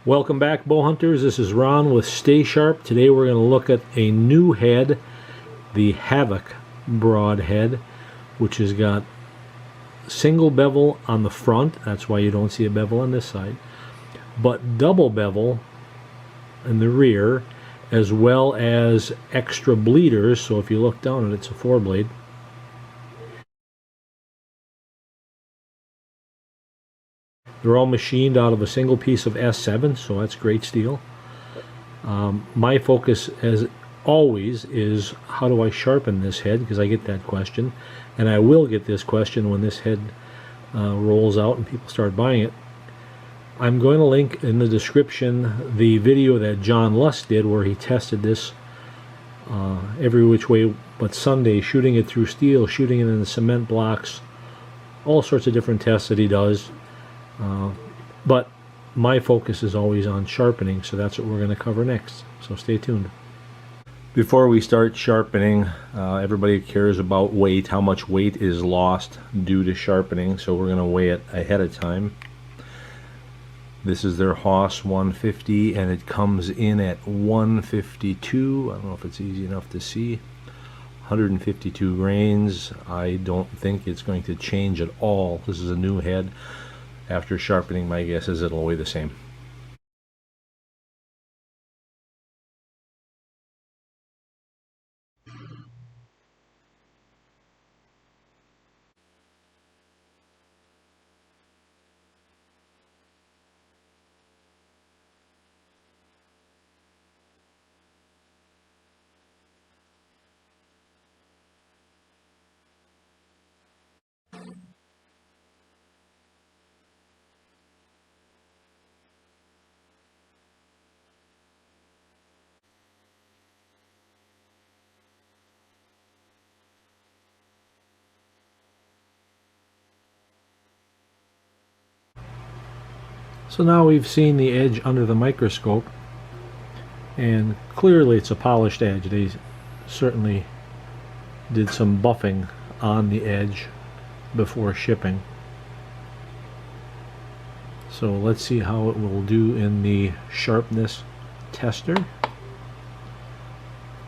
Welcome back, bow hunters. This is Ron with Stay Sharp. Today we're going to look at a new head, the Havoc Broadhead, which has got single bevel on the front. That's why you don't see a bevel on this side, but double bevel in the rear, as well as extra bleeders. So if you look down, it's a 4-blade. They're all machined out of a single piece of S7, so that's great steel. My focus, as always, is how do I sharpen this head, because I get that question, and I will get this question when this head rolls out and people start buying it. I'm going to link in the description the video that John Lusk did where he tested this every which way but Sunday, shooting it through steel, shooting it in the cement blocks, all sorts of different tests that he does. But my focus is always on sharpening, so that's what we're going to cover next. So stay tuned. Before we start sharpening, everybody cares about weight, how much weight is lost due to sharpening, so we're going to weigh it ahead of time. This is their Hoss 150, and it comes in at 152. I don't know if it's easy enough to see. 152 grains. I don't think it's going to change at all. This is a new head. After sharpening, my guess is it'll weigh the same. So now we've seen the edge under the microscope, and clearly it's a polished edge. They certainly did some buffing on the edge before shipping. So let's see how it will do in the sharpness tester.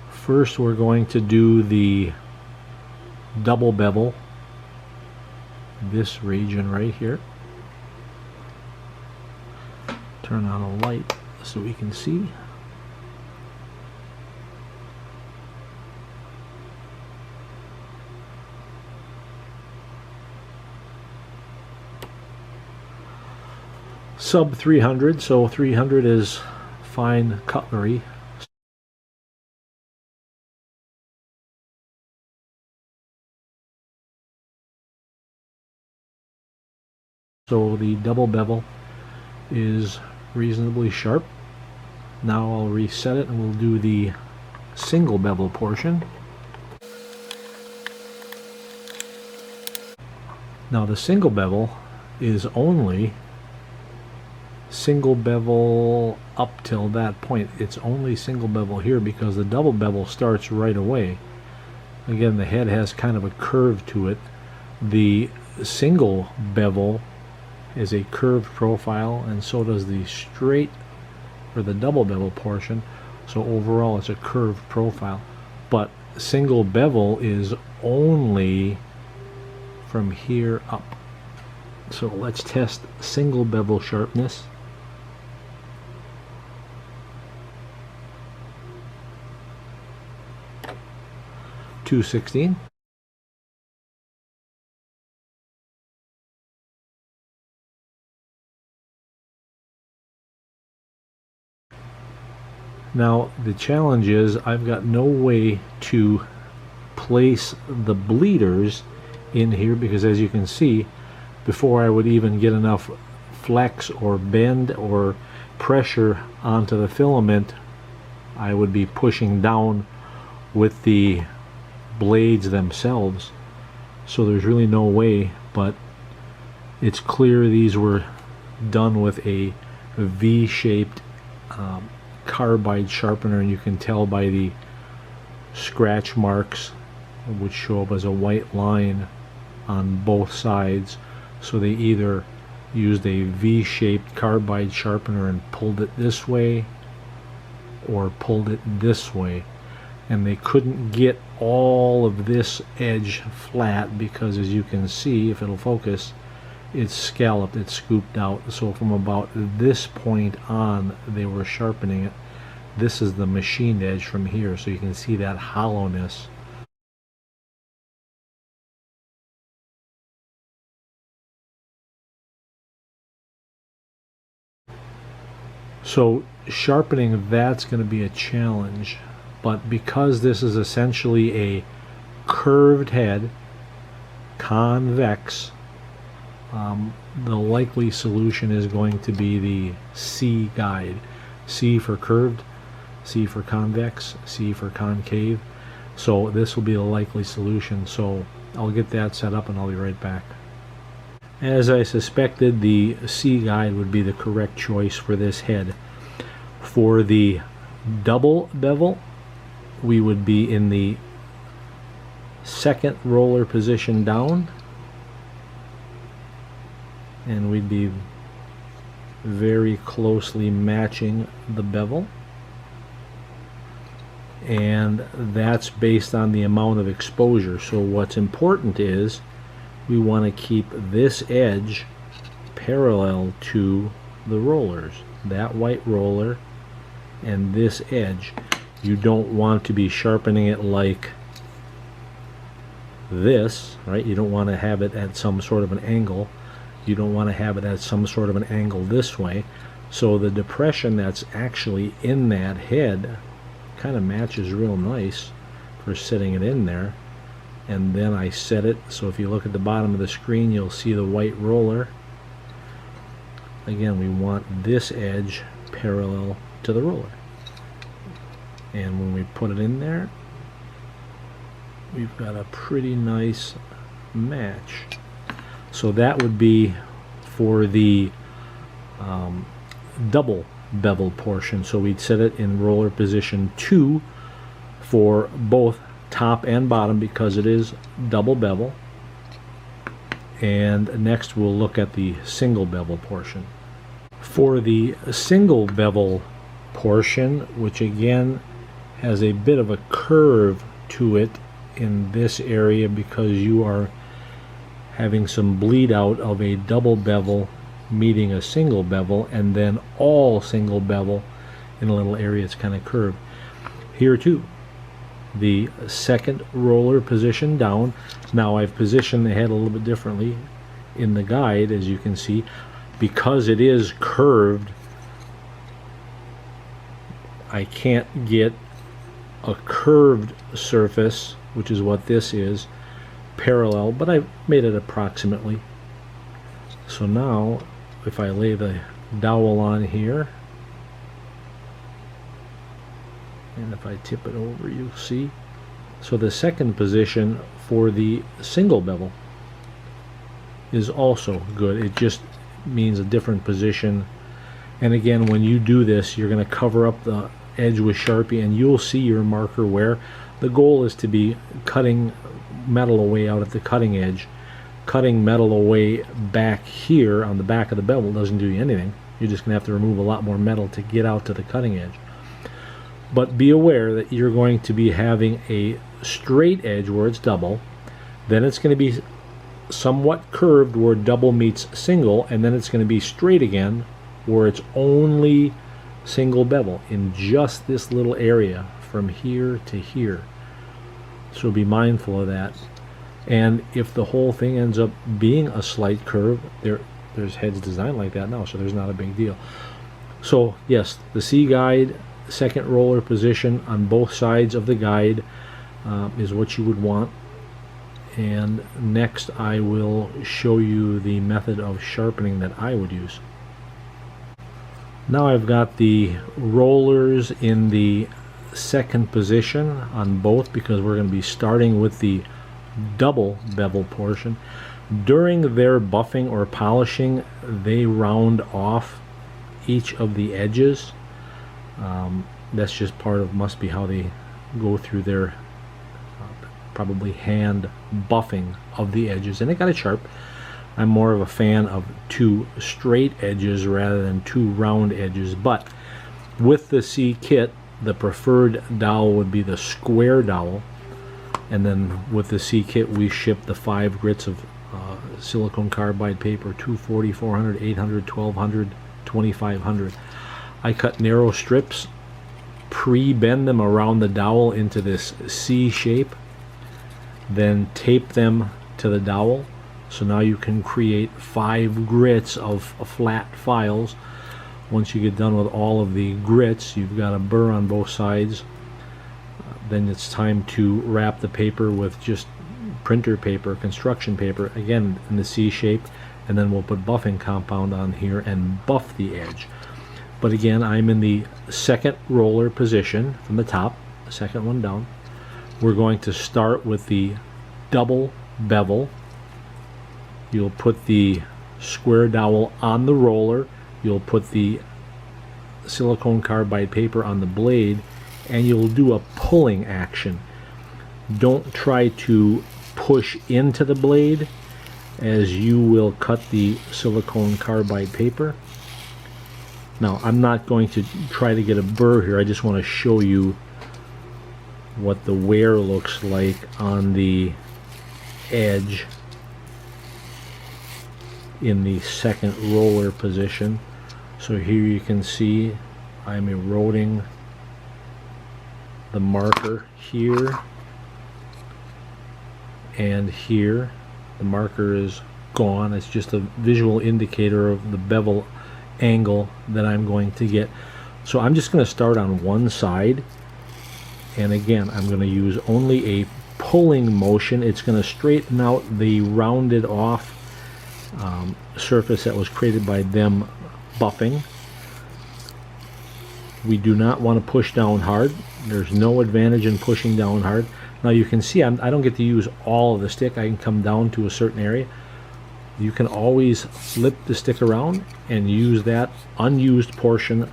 First we're going to do the double bevel, this region right here. Turn on a light so we can see. Sub 300, so 300 is fine cutlery. So the double bevel is reasonably sharp. Now I'll reset it and we'll do the single bevel portion. Now the single bevel is only single bevel up till that point. It's only single bevel here because the double bevel starts right away. Again, the head has kind of a curve to it. The single bevel is a curved profile, and so does the straight or the double bevel portion. So overall it's a curved profile, but single bevel is only from here up. So let's test single bevel sharpness. .216. Now the challenge is I've got no way to place the bleeders in here, because as you can see, before I would even get enough flex or bend or pressure onto the filament, I would be pushing down with the blades themselves. So there's really no way, but it's clear these were done with a V-shaped carbide sharpener, and you can tell by the scratch marks which show up as a white line on both sides. So they either used a V-shaped carbide sharpener and pulled it this way or pulled it this way, and they couldn't get all of this edge flat because, as you can see, if it'll focus, it's scalloped, it's scooped out. So from about this point on, they were sharpening it. This is the machined edge from here, so you can see that hollowness. So sharpening, that's going to be a challenge, but because this is essentially a curved head, convex, the likely solution is going to be the C guide. C for curved, C for convex, C for concave. So this will be a likely solution. So I'll get that set up and I'll be right back. As I suspected, the C guide would be the correct choice for this head. For the double bevel, we would be in the second roller position down, and we'd be very closely matching the bevel, and that's based on the amount of exposure. So what's important is we want to keep this edge parallel to the rollers, that white roller and this edge. You don't want to be sharpening it like this, right? You don't want to have it at some sort of an angle. You don't want to have it at some sort of an angle this way. So the depression that's actually in that head kind of matches real nice for sitting it in there. And then I set it so if you look at the bottom of the screen, you'll see the white roller. Again, we want this edge parallel to the roller, and when we put it in there, we've got a pretty nice match. So that would be for the double bevel portion. So we'd set it in roller position 2 for both top and bottom because it is double bevel. And next we'll look at the single bevel portion. For the single bevel portion, which again has a bit of a curve to it in this area because you are having some bleed out of a double bevel meeting a single bevel, and then all single bevel in a little area it's kind of curved. Here too, the second roller position down. Now I've positioned the head a little bit differently in the guide, as you can see, because it is curved. I can't get a curved surface, which is what this is, parallel, but I've made it approximately. So now if I lay the dowel on here, and if I tip it over, you'll see. So the second position for the single bevel is also good. It just means a different position. And again, when you do this, you're going to cover up the edge with Sharpie and you'll see your marker where. The goal is to be cutting metal away out at the cutting edge. Cutting metal away back here on the back of the bevel doesn't do you anything. You're just going to have to remove a lot more metal to get out to the cutting edge. But be aware that you're going to be having a straight edge where it's double, then it's going to be somewhat curved where double meets single, and then it's going to be straight again where it's only single bevel in just this little area from here to here. So be mindful of that. And if the whole thing ends up being a slight curve, there's heads designed like that now, so there's not a big deal. So yes, the C guide, second roller position on both sides of the guide is what you would want. And next I will show you the method of sharpening that I would use. Now I've got the rollers in the second position on both because we're going to be starting with the double bevel portion. During their buffing or polishing, they round off each of the edges. That's just part of, must be how they go through their probably hand buffing of the edges, and they got it sharp. I'm more of a fan of two straight edges rather than two round edges. But with the C kit, the preferred dowel would be the square dowel. And then with the C kit, we ship the 5 grits of silicone carbide paper, 240, 400, 800, 1200, 2500. I cut narrow strips, pre-bend them around the dowel into this C shape, then tape them to the dowel. So now you can create 5 grits of flat files. Once you get done with all of the grits, you've got a burr on both sides. Then it's time to wrap the paper with just printer paper, construction paper, again in the C shape, and then we'll put buffing compound on here and buff the edge. But again, I'm in the second roller position from the top, the second one down. We're going to start with the double bevel. You'll put the square dowel on the roller, you'll put the silicone carbide paper on the blade, and you'll do a pulling action. Don't try to push into the blade, as you will cut the silicone carbide paper. Now, I'm not going to try to get a burr here, I just want to show you what the wear looks like on the edge in the second roller position. So here you can see I'm eroding the marker here and here. The marker is gone. It's just a visual indicator of the bevel angle that I'm going to get. So I'm just going to start on one side, and again I'm going to use only a pulling motion. It's going to straighten out the rounded off surface that was created by them buffing. We do not want to push down hard. There's no advantage in pushing down hard. Now you can see I don't get to use all of the stick. I can come down to a certain area. You can always flip the stick around and use that unused portion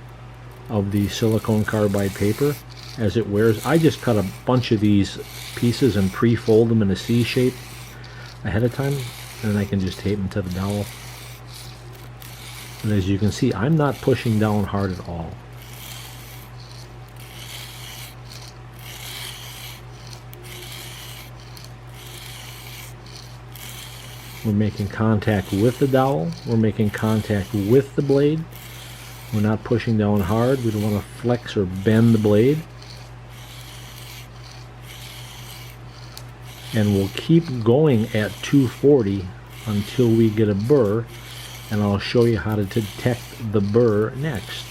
of the silicone carbide paper as it wears. I just cut a bunch of these pieces and pre-fold them in a C shape ahead of time, and then I can just tape them to the dowel. And as you can see, I'm not pushing down hard at all. We're making contact with the dowel, we're making contact with the blade. We're not pushing down hard. We don't want to flex or bend the blade. And we'll keep going at 240 until we get a burr, and I'll show you how to detect the burr next.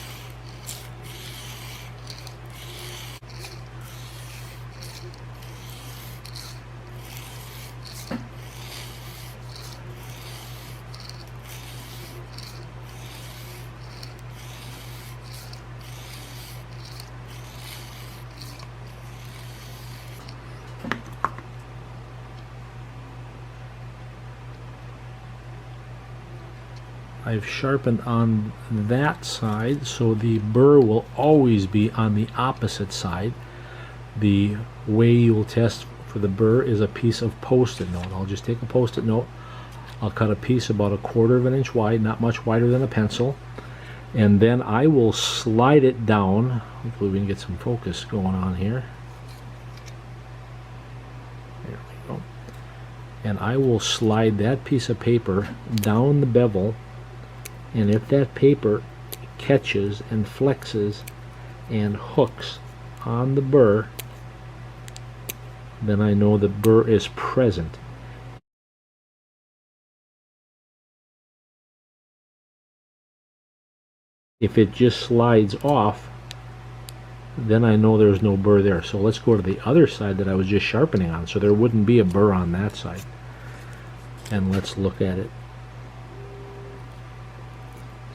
I've sharpened on that side, so the burr will always be on the opposite side. The way you will test for the burr is a piece of post-it note. I'll just take a post-it note. I'll cut a piece about 1/4 of an inch wide, not much wider than a pencil, and then I will slide it down. Hopefully we can get some focus going on here. There we go. And I will slide that piece of paper down the bevel. And if that paper catches and flexes and hooks on the burr, then I know the burr is present. If it just slides off, then I know there's no burr there. So let's go to the other side that I was just sharpening on, so there wouldn't be a burr on that side. And let's look at it.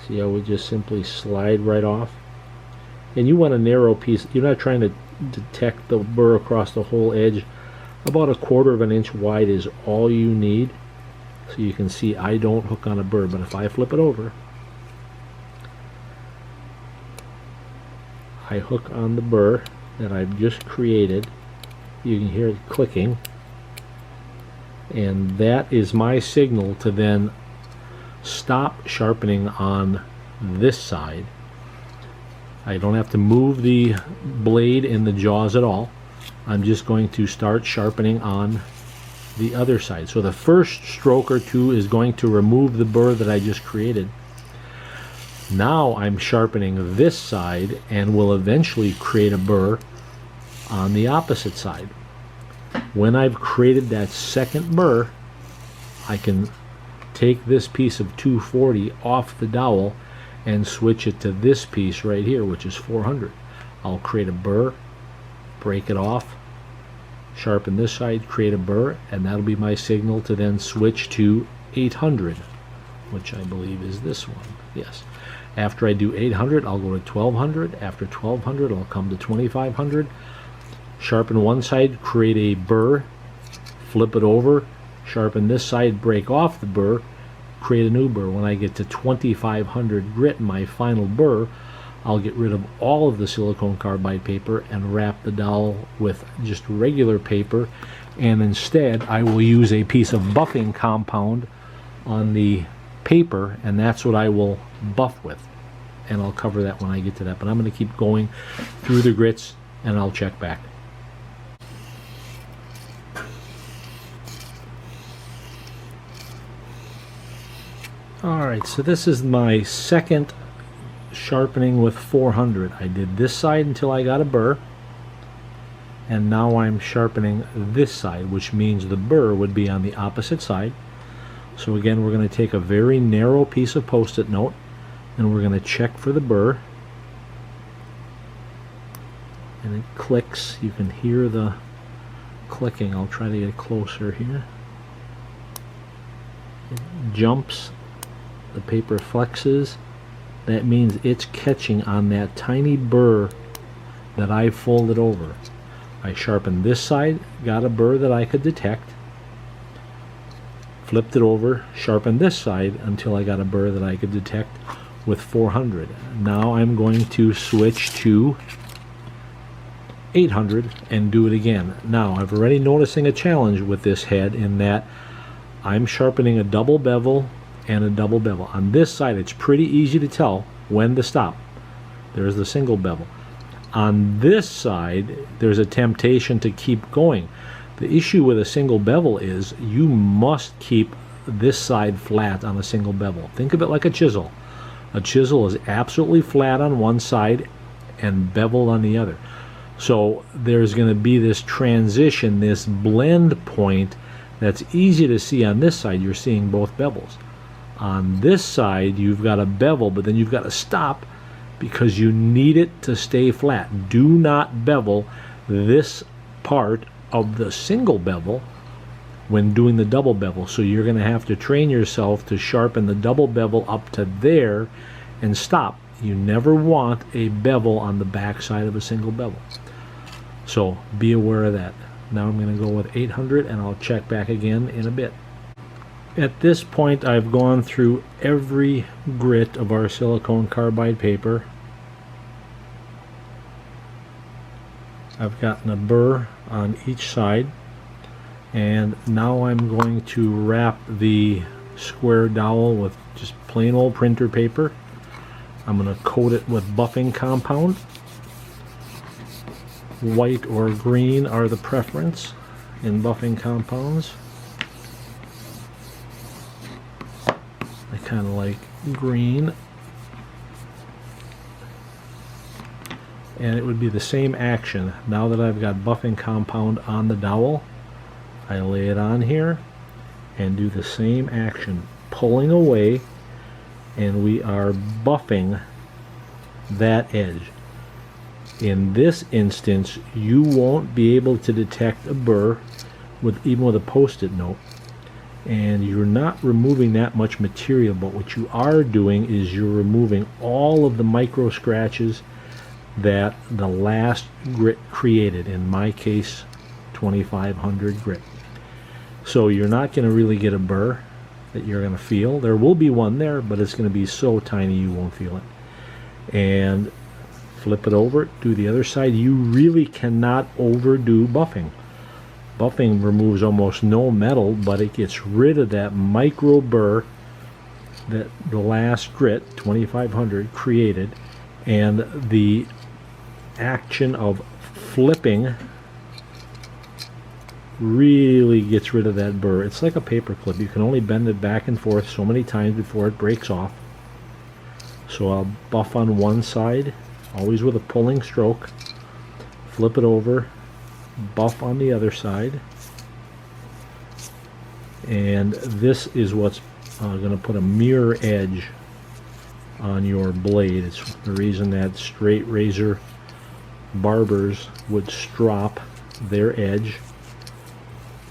See how we just simply slide right off? And you want a narrow piece. You're not trying to detect the burr across the whole edge. About 1/4 of an inch wide is all you need. So you can see I don't hook on a burr, but if I flip it over, I hook on the burr that I've just created. You can hear it clicking. And that is my signal to then stop sharpening on this side. I don't have to move the blade in the jaws at all. I'm just going to start sharpening on the other side. So the first stroke or two is going to remove the burr that I just created. Now I'm sharpening this side and will eventually create a burr on the opposite side. When I've created that second burr, I can take this piece of 240 off the dowel and switch it to this piece right here, which is 400. I'll create a burr, break it off, sharpen this side, create a burr, and that'll be my signal to then switch to 800, which I believe is this one. Yes. After I do 800, I'll go to 1200. After 1200, I'll come to 2500. Sharpen one side, create a burr, flip it over, sharpen this side, break off the burr, create a new burr. When I get to 2500 grit, my final burr, I'll get rid of all of the silicone carbide paper and wrap the dowel with just regular paper, and instead I will use a piece of buffing compound on the paper, and that's what I will buff with, and I'll cover that when I get to that. But I'm going to keep going through the grits and I'll check back. Alright, so this is my second sharpening with 400. I did this side until I got a burr, and now I'm sharpening this side, which means the burr would be on the opposite side. So again, we're going to take a very narrow piece of post-it note and we're going to check for the burr, and it clicks. You can hear the clicking. I'll try to get closer here. It jumps, the paper flexes. That means it's catching on that tiny burr that I folded over. I sharpened this side, got a burr that I could detect, flipped it over, sharpened this side until I got a burr that I could detect with 400. Now I'm going to switch to 800 and do it again. Now I'm already noticing a challenge with this head in that I'm sharpening a double bevel and a double bevel. On this side it's pretty easy to tell when to stop. There's the single bevel. On this side there's a temptation to keep going. The issue with a single bevel is you must keep this side flat on a single bevel. Think of it like a chisel. A chisel is absolutely flat on one side and beveled on the other. So there's going to be this transition, this blend point that's easy to see. On this side you're seeing both bevels. On this side you've got a bevel, but then you've got to stop because you need it to stay flat. Do not bevel this part of the single bevel when doing the double bevel. So you're going to have to train yourself to sharpen the double bevel up to there and stop. You never want a bevel on the back side of a single bevel. So be aware of that. Now I'm going to go with 800 and I'll check back again in a bit. At this point I've gone through every grit of our silicone carbide paper. I've gotten a burr on each side, and now I'm going to wrap the square dowel with just plain old printer paper. I'm going to coat it with buffing compound. White or green are the preference in buffing compounds. I kind of like green. And it would be the same action. Now that I've got buffing compound on the dowel, I lay it on here and do the same action, pulling away, and we are buffing that edge. In this instance, you won't be able to detect a burr even with a post-it note, and you're not removing that much material, but what you are doing is you're removing all of the micro scratches that the last grit created, in my case 2500 grit. So you're not going to really get a burr that you're going to feel. There will be one there, but it's going to be so tiny you won't feel it. And flip it over, do the other side. You really cannot overdo buffing. Buffing removes almost no metal, but it gets rid of that micro burr that the last grit 2500 created, and the action of flipping really gets rid of that burr. It's like a paper clip. You can only bend it back and forth so many times before it breaks off. So I'll buff on one side, always with a pulling stroke, flip it over, buff on the other side, and this is what's going to put a mirror edge on your blade. It's the reason that straight razor barbers would strop their edge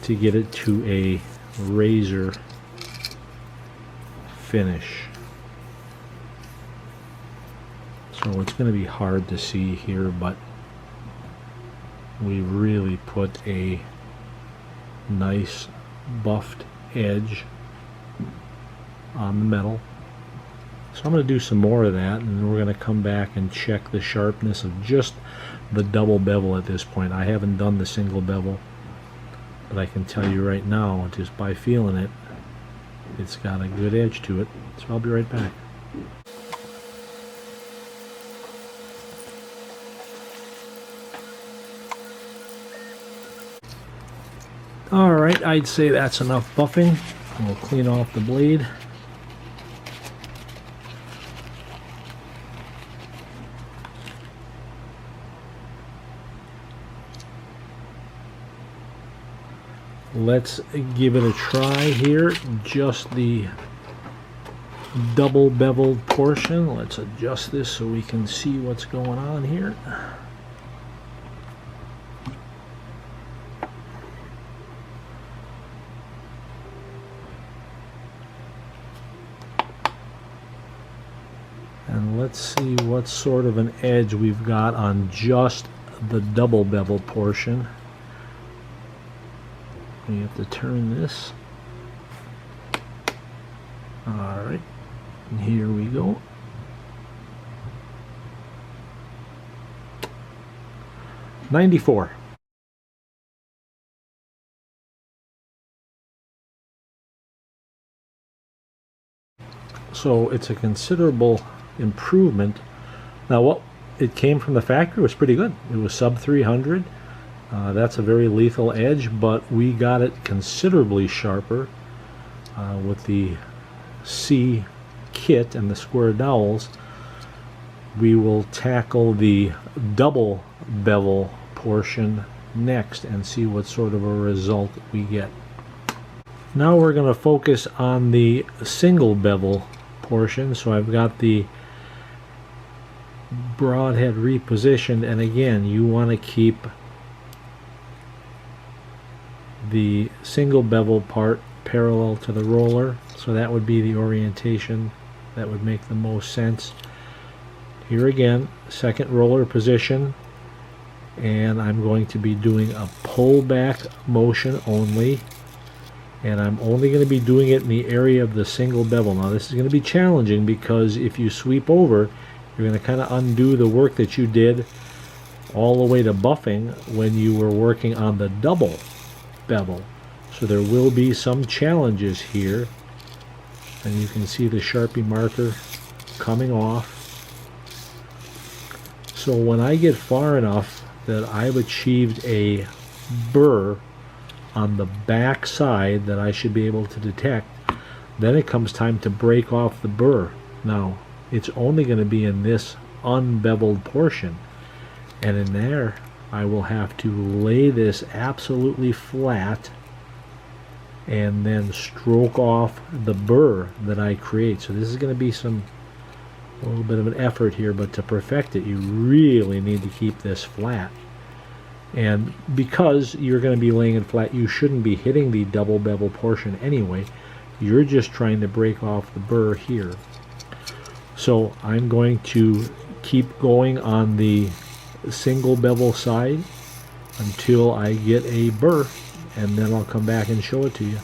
to get it to a razor finish. So it's going to be hard to see here, but we really put a nice buffed edge on the metal. So I'm going to do some more of that, and then we're going to come back and check the sharpness of just the double bevel at this point. I haven't done the single bevel, but I can tell you right now, just by feeling it, it's got a good edge to it. So I'll be right back. Alright, I'd say that's enough buffing. We'll clean off the blade. Let's give it a try here. Just the double beveled portion. Let's adjust this so we can see what's going on here. And let's see what sort of an edge we've got on just the double bevel portion. We have to turn this. Alright, and here we go. $94. So it's a considerable improvement. Now, what it came from the factory was pretty good. It was sub 300. That's a very lethal edge, but we got it considerably sharper with the C kit and the square dowels. We will tackle the double bevel portion next and see what sort of a result we get. Now we're going to focus on the single bevel portion. So I've got the broadhead repositioned, and again, you want to keep the single bevel part parallel to the roller, so that would be the orientation that would make the most sense. Here again, second roller position, and I'm going to be doing a pull back motion only, and I'm only going to be doing it in the area of the single bevel. Now this is going to be challenging because if you sweep over, you're going to kind of undo the work that you did all the way to buffing when you were working on the double bevel. So there will be some challenges here, and you can see the Sharpie marker coming off. So when I get far enough that I've achieved a burr on the back side that I should be able to detect, then it comes time to break off the burr. Now it's only going to be in this unbeveled portion, and in there I will have to lay this absolutely flat and then stroke off the burr that I create. So this is going to be a little bit of an effort here, but to perfect it you really need to keep this flat. And because you're going to be laying it flat, you shouldn't be hitting the double bevel portion anyway. You're just trying to break off the burr here. So I'm going to keep going on the single bevel side until I get a burr, and then I'll come back and show it to you.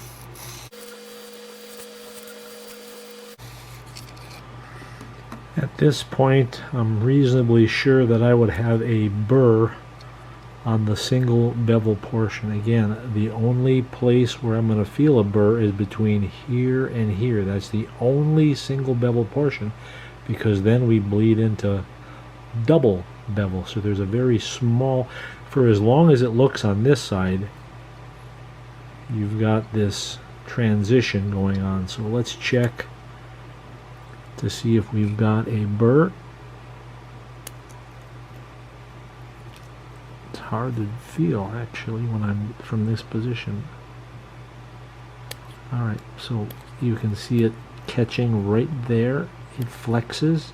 At this point, I'm reasonably sure that I would have a burr on the single bevel portion. Again, the only place where I'm going to feel a burr is between here and here. That's the only single bevel portion, because then we bleed into double bevel. So there's a very small, for as long as it looks on this side, you've got this transition going on. So let's check to see if we've got a burr. It's hard to feel actually when I'm from this position. Alright, so you can see it catching right there. It flexes.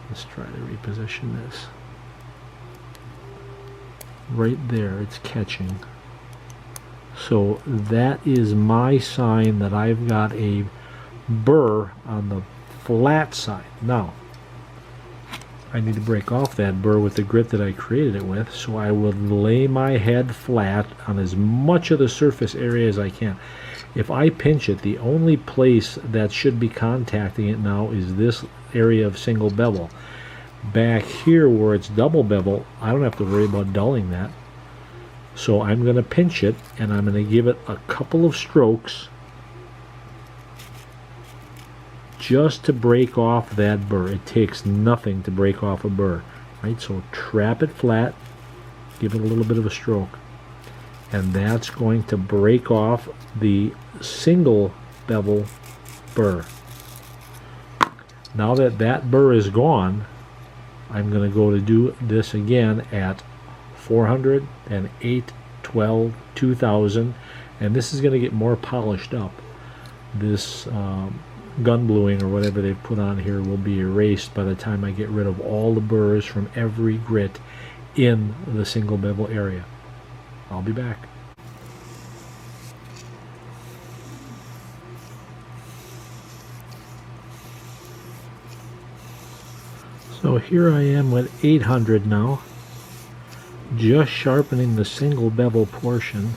Let's try to reposition this. Right there, it's catching. So that is my sign that I've got a burr on the flat side. Now, I need to break off that burr with the grit that I created it with, so I will lay my head flat on as much of the surface area as I can. If I pinch it, the only place that should be contacting it now is this area of single bevel. Back here where it's double bevel, I don't have to worry about dulling that. So I'm going to pinch it, and I'm going to give it a couple of strokes just to break off that burr. It takes nothing to break off a burr, right? So trap it flat, give it a little bit of a stroke, and that's going to break off the single bevel burr. Now that that burr is gone, I'm going to go to do this again at 400 and 812 2000, and this is going to get more polished up. This gun bluing or whatever they've put on here will be erased by the time I get rid of all the burrs from every grit in the single bevel area. I'll be back. So here I am with 800 now, just sharpening the single bevel portion.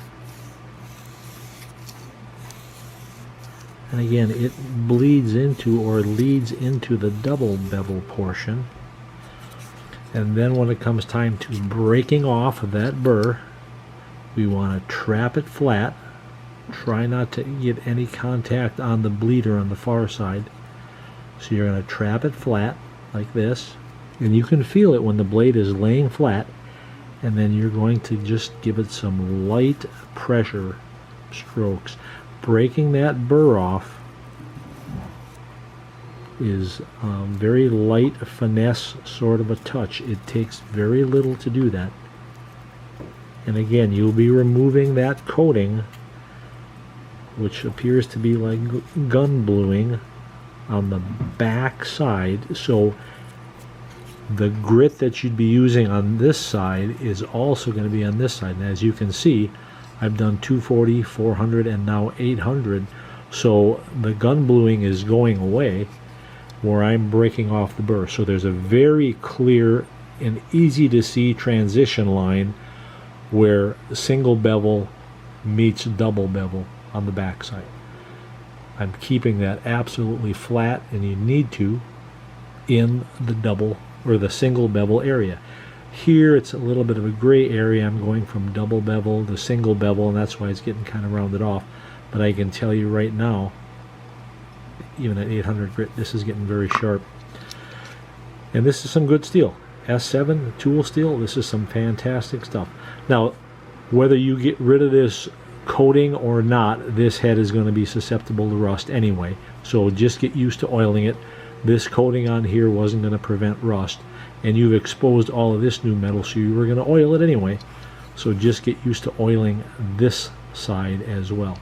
And again, it bleeds into or leads into the double bevel portion. And then when it comes time to breaking off of that burr, we want to trap it flat. Try not to get any contact on the bleeder on the far side. So you're going to trap it flat like this, and you can feel it when the blade is laying flat, and then you're going to just give it some light pressure strokes. Breaking that burr off is very light finesse sort of a touch. It takes very little to do that. And again, you'll be removing that coating, which appears to be like gun bluing, on the back side. So the grit that you'd be using on this side is also going to be on this side. And as you can see, I've done 240, 400, and now 800. So the gun bluing is going away where I'm breaking off the burr. So there's a very clear and easy to see transition line where single bevel meets double bevel on the back side. I'm keeping that absolutely flat, and you need to, in the double or the single bevel area. Here it's a little bit of a gray area. I'm going from double bevel to single bevel, and that's why it's getting kind of rounded off. But I can tell you right now, even at 800 grit, this is getting very sharp. And this is some good steel. S7 tool steel, this is some fantastic stuff. Now, whether you get rid of this coating or not, this head is going to be susceptible to rust anyway. So just get used to oiling it. This coating on here wasn't going to prevent rust, and you've exposed all of this new metal, so you were going to oil it anyway. So just get used to oiling this side as well.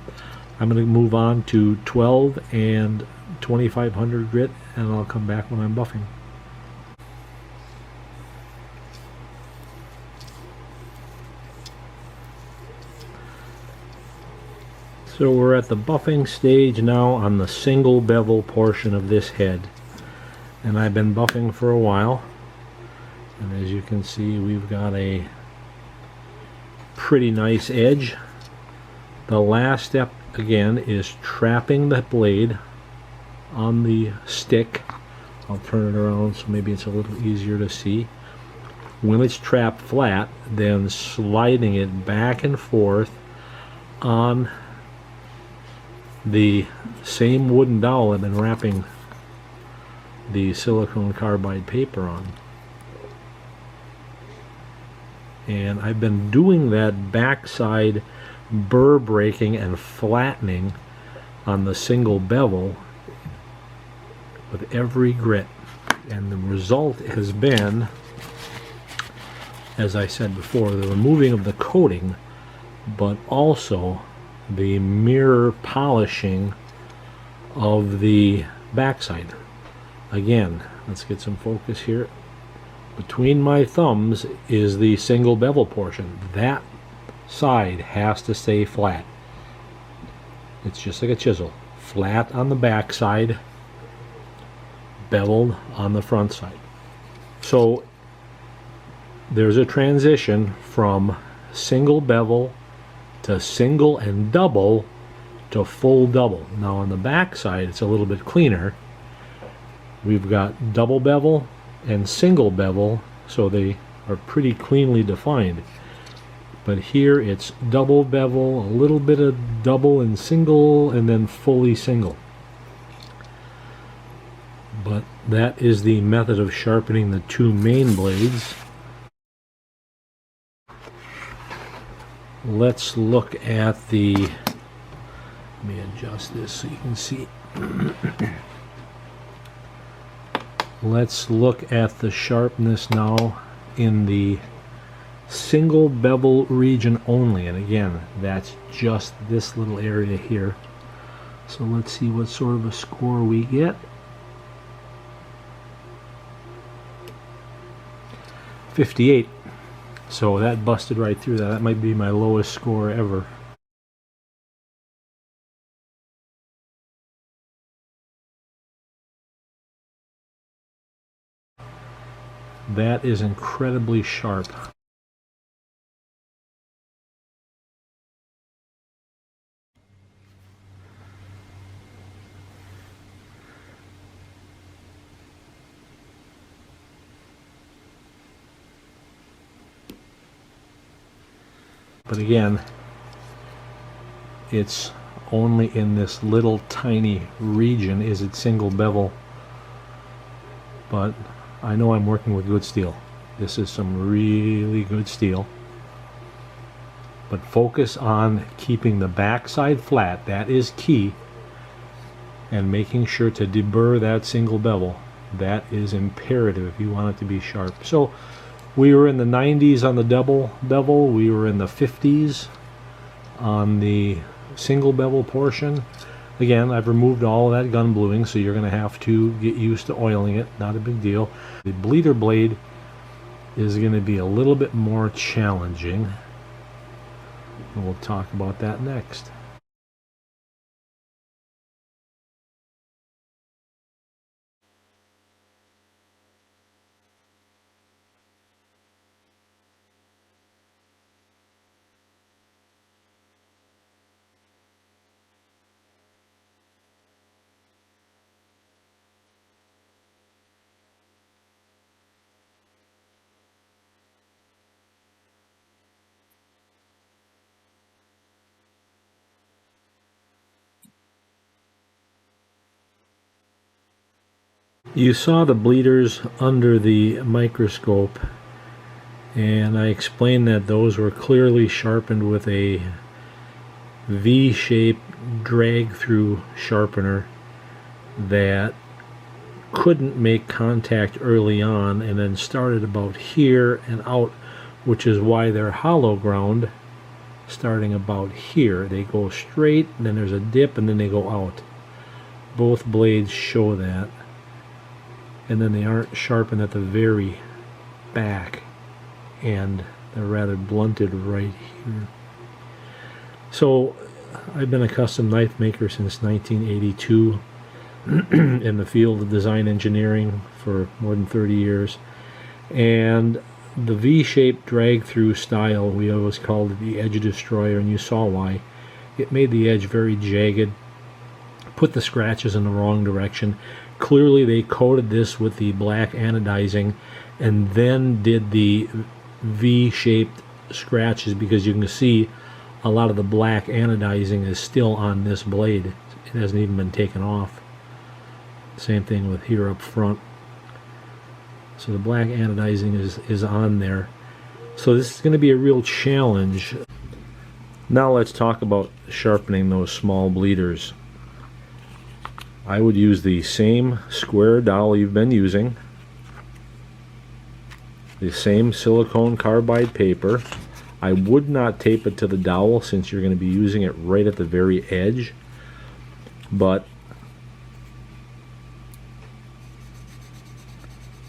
I'm going to move on to 12 and 2500 grit, and I'll come back when I'm buffing. So we're at the buffing stage now on the single bevel portion of this head, and I've been buffing for a while, and as you can see, we've got a pretty nice edge. The last step again is trapping the blade on the stick. I'll turn it around so maybe it's a little easier to see. when it's trapped flat, then sliding it back and forth on the same wooden dowel I've been wrapping the silicone carbide paper on. And I've been doing that backside burr breaking and flattening on the single bevel with every grit. And the result has been, as I said before, the removing of the coating, but also the mirror polishing of the backside. Again, let's get some focus here. Between my thumbs is the single bevel portion. That side has to stay flat. It's just like a chisel. Flat on the back side, beveled on the front side. So there's a transition from single bevel to single and double to full double. Now on the back side it's a little bit cleaner. We've got double bevel and single bevel, so they are pretty cleanly defined. But here it's double bevel, a little bit of double and single, and then fully single. But that is the method of sharpening the two main blades. Let's look at the, let me adjust this so you can see. Let's look at the sharpness now in the single bevel region only, and again, that's just this little area here. So let's see what sort of a score we get. 58. So that busted right through that. That might be my lowest score ever. That is incredibly sharp. But again, it's only in this little tiny region is it single bevel. But I know I'm working with good steel. This is some really good steel. But focus on keeping the backside flat. That is key. And making sure to deburr that single bevel. That is imperative if you want it to be sharp. So we were in the 90s on the double bevel. We were in the 50s on the single bevel portion. Again, I've removed all of that gun bluing, so you're going to have to get used to oiling it. Not a big deal. The bleeder blade is going to be a little bit more challenging. And we'll talk about that next. You saw the bleeders under the microscope, and I explained that those were clearly sharpened with a V-shaped drag-through sharpener that couldn't make contact early on and then started about here and out, which is why they're hollow ground starting about here. They go straight, and then there's a dip, and then they go out. Both blades show that. And then they aren't sharpened at the very back, and they're rather blunted right here. So I've been a custom knife maker since 1982 in the field of design engineering for more than 30 years, and the V-shaped drag-through style, we always called it the edge destroyer, and you saw why. It made the edge very jagged, put the scratches in the wrong direction. Clearly they coated this with the black anodizing, and then did the V-shaped scratches, because you can see a lot of the black anodizing is still on this blade. It hasn't even been taken off. Same thing with here up front. So the black anodizing is on there. So this is going to be a real challenge. Now let's talk about sharpening those small bleeders. I would use the same square dowel you've been using, the same silicone carbide paper. I would not tape it to the dowel since you're going to be using it right at the very edge, but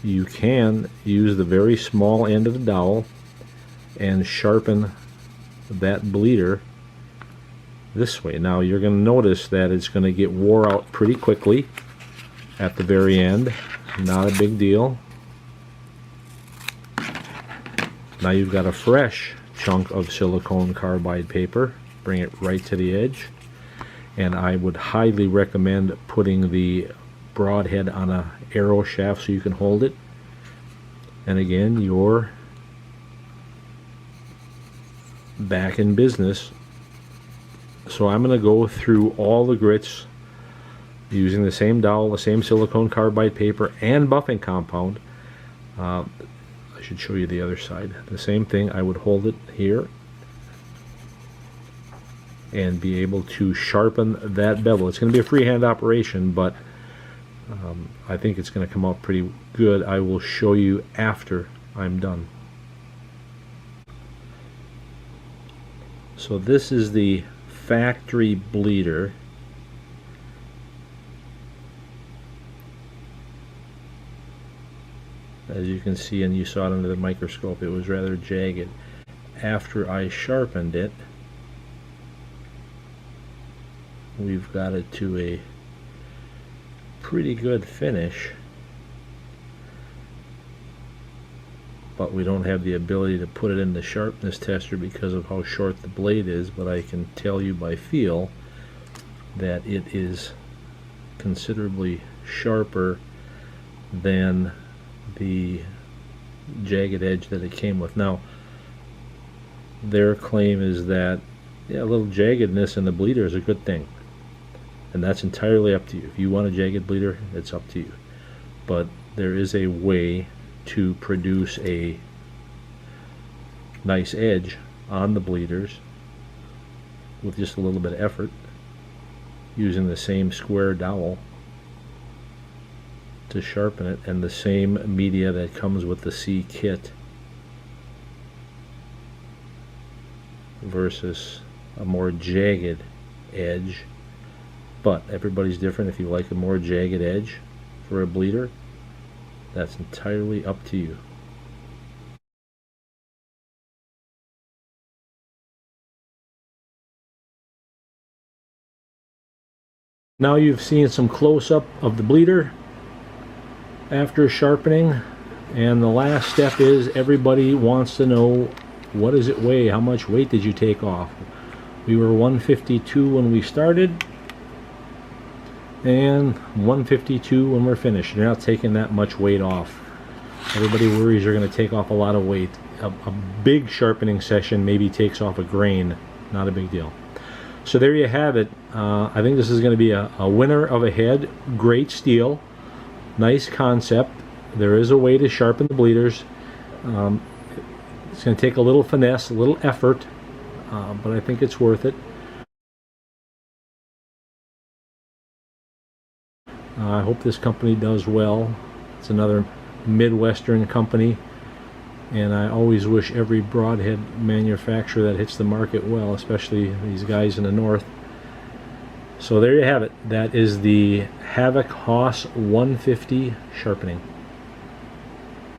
you can use the very small end of the dowel and sharpen that bleeder this way. Now you're going to notice that it's going to get wore out pretty quickly at the very end. Not a big deal. Now you've got a fresh chunk of silicone carbide paper. Bring it right to the edge, and I would highly recommend putting the broadhead on a arrow shaft so you can hold it. And again, you're back in business. So I'm going to go through all the grits using the same dowel, the same silicone carbide paper, and buffing compound. I should show you the other side. The same thing. I would hold it here and be able to sharpen that bevel. It's going to be a freehand operation, but I think it's going to come out pretty good. I will show you after I'm done. So this is the factory bleeder. As you can see, and you saw it under the microscope, it was rather jagged. After I sharpened it, we've got it to a pretty good finish, but we don't have the ability to put it in the sharpness tester because of how short the blade is. But I can tell you by feel that it is considerably sharper than the jagged edge that it came with. Now their claim is that, yeah, a little jaggedness in the bleeder is a good thing, and that's entirely up to you. If you want a jagged bleeder, it's up to you, but there is a way to produce a nice edge on the bleeders with just a little bit of effort using the same square dowel to sharpen it, and the same media that comes with the C kit versus a more jagged edge. But everybody's different. If you like a more jagged edge for a bleeder, that's entirely up to you. Now you've seen some close-up of the bleeder after sharpening, and the last step is everybody wants to know, what does it weigh? How much weight did you take off? We were 152 when we started, and 152 when we're finished. You're not taking that much weight off. Everybody worries you're going to take off a lot of weight. A big sharpening session maybe takes off a grain. Not a big deal. So there you have it. I think this is going to be a winner of a head. Great steel. Nice concept. There is a way to sharpen the bleeders. It's going to take a little finesse, a little effort, but I think it's worth it. I hope this company does well. It's another Midwestern company, and I always wish every broadhead manufacturer that hits the market well, especially these guys in the north. So there you have it. That is the Havok Hoss 150 sharpening.